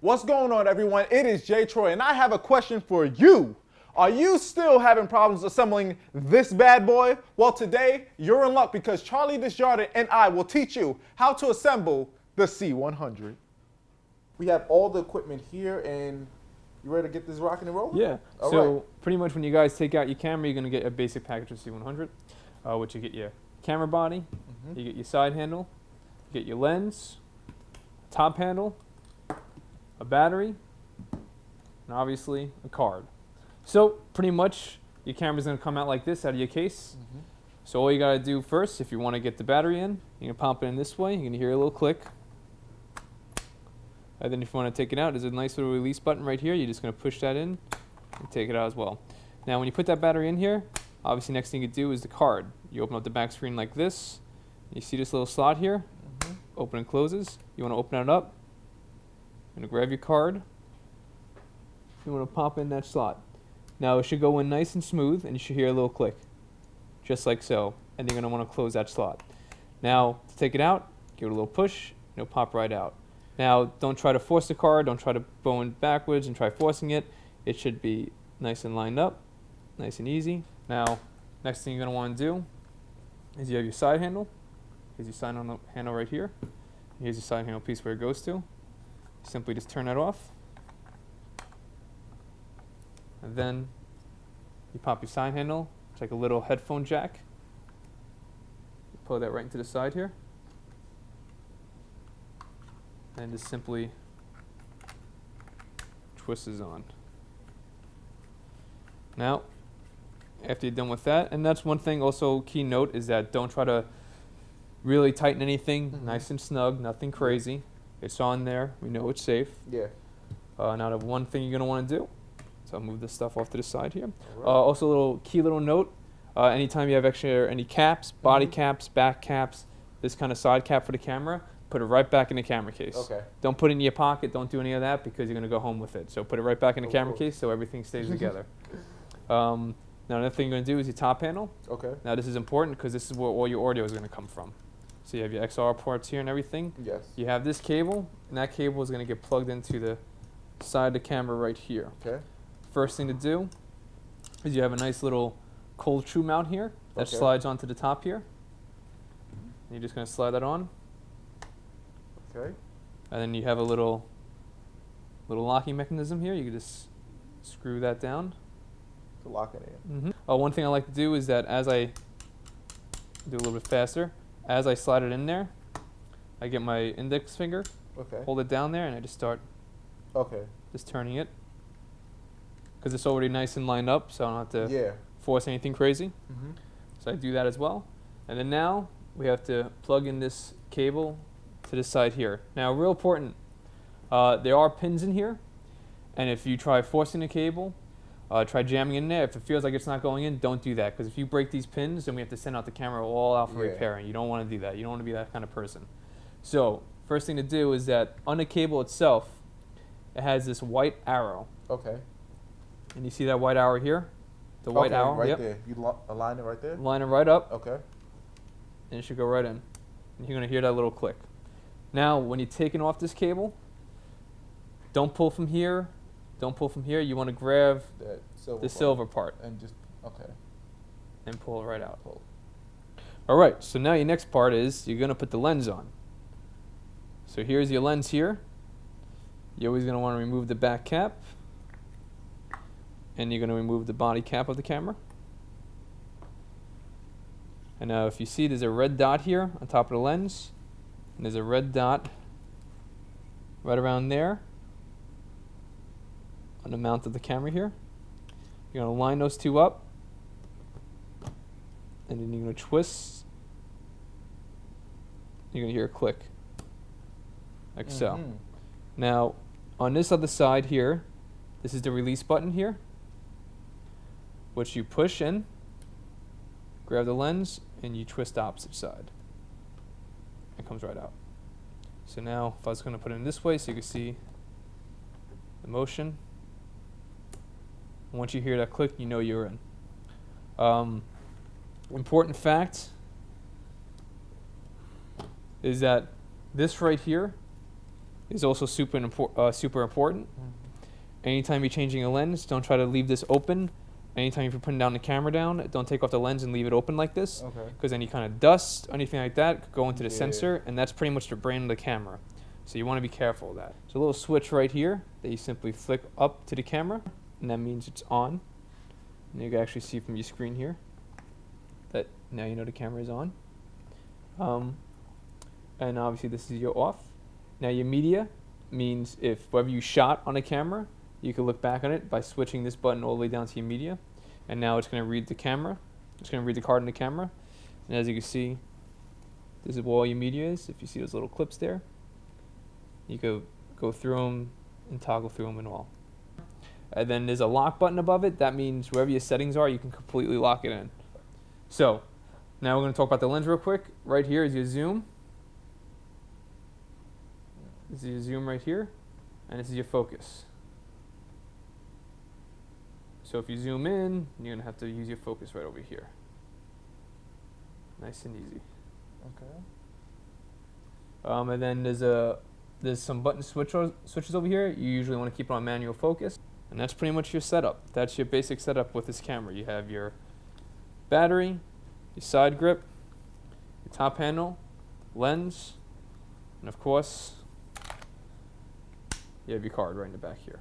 What's going on, everyone? It is Jay Troy, and I have a question for you. Are you still having problems assembling this bad boy? Well, today, you're in luck because Charlie DesJardin and I will teach you how to assemble the C100. We have all the equipment here, and you ready to get this rocking and rolling? Yeah. So pretty much when you guys take out your camera, you're going to get a basic package of C100, which you get your camera body, you get your side handle, you get your lens, top handle, a battery, and obviously a card. So pretty much your camera's going to come out like this out of your case. So all you got to do first, if you want to get the battery in, you're going to pop it in this way. You're going to hear a little click. And then if you want to take it out, there's a nice little release button right here. You're just going to push that in and take it out as well. Now when you put that battery in here, obviously next thing you do is the card. You open up the back screen like this. You see this little slot here? Open and closes. You want to open it up. You're going to grab your card. You want to pop in that slot. Now it should go in nice and smooth, and you should hear a little click, just like so. And you're going to want to close that slot. Now to take it out, give it a little push, and it'll pop right out. Now don't try to force the card. Don't try to bow in backwards and try forcing it. It should be nice and lined up, nice and easy. Now next thing you're going to want to do is you have your side handle. Here's your side handle right here. Here's your side handle piece where it goes to. Simply just turn that off. And then you pop your side handle. It's like a little headphone jack. You pull that right into the side here. And just simply twist it on. Now, after you're done with that, and that's one thing also, key note, is that don't try to really tighten anything. Nice and snug, nothing crazy. It's on there. We know it's safe. Yeah. Now the one thing you're going to want to do, so I'll move this stuff off to the side here. Also a little key little note, anytime you have any caps, body caps, back caps, this kind of side cap for the camera, put it right back in the camera case. Okay. Don't put it in your pocket. Don't do any of that because you're going to go home with it. So put it right back in the camera case so everything stays together. Now another thing you're going to do is your top panel. Okay. Now this is important because this is where all your audio is going to come from. So you have your XR ports here and everything. Yes. You have this cable, and that cable is going to get plugged into the side of the camera right here. Okay. First thing to do is you have a nice little cold true mount here that slides onto the top here. And you're just going to slide that on. Okay. And then you have a little locking mechanism here. You can just screw that down. To lock it in. One thing I like to do is that as I do a little bit faster, as I slide it in there, I get my index finger, hold it down there, and I just start just turning it. Because it's already nice and lined up, so I don't have to force anything crazy. So I do that as well. And then now we have to plug in this cable to this side here. Now, real important, there are pins in here, and if you try forcing the cable, try jamming in there. If it feels like it's not going in, don't do that. Because if you break these pins, then we have to send out the camera all out for repairing. You don't want to do that. You don't want to be that kind of person. So first thing to do is that on the cable itself, it has this white arrow. Okay. And you see that white arrow here? The white arrow? Right there. You align it right there? Line it right up. Okay. And it should go right in. And you're going to hear that little click. Now, when you're taking off this cable, don't pull from here. Don't pull from here. You want to grab the silver part. And just, and pull it right out. All right, so now your next part is you're going to put the lens on. So here's your lens here. You're always going to want to remove the back cap. And you're going to remove the body cap of the camera. And now if you see there's a red dot here on top of the lens, and there's a red dot right around there on the mount of the camera here. You're going to line those two up, and then you're going to twist. You're going to hear a click, like so. Now, on this other side here, this is the release button here, which you push in, grab the lens, and you twist the opposite side. It comes right out. So now, if I was going to put it in this way so you can see the motion, once you hear that click, you know you're in. Important fact is that this right here is also super important. Anytime you're changing a lens, don't try to leave this open. Anytime you're putting down the camera down, don't take off the lens and leave it open like this. Okay. Because any kind of dust or anything like that could go into the Yeah. sensor, and that's pretty much the brain of the camera. So you want to be careful of that. There's a little switch right here that you simply flick up to the camera, and that means it's on. And you can actually see from your screen here that now you know the camera is on. And obviously this is your off. Now your media means if whatever you shot on a camera, you can look back on it by switching this button all the way down to your media. And now it's going to read the camera. It's going to read the card in the camera. And as you can see, this is where all your media is. If you see those little clips there, you could go through them and toggle through them and all. And then there's a lock button above it. That means wherever your settings are, you can completely lock it in. So now we're going to talk about the lens real quick. Right here is your zoom. This is your zoom right here. And this is your focus. So if you zoom in, you're going to have to use your focus right over here. Nice and easy. Okay. And then there's some button switches over here. You usually want to keep it on manual focus. And that's pretty much your setup. That's your basic setup with this camera. You have your battery, your side grip, your top handle, lens, and of course, you have your card right in the back here.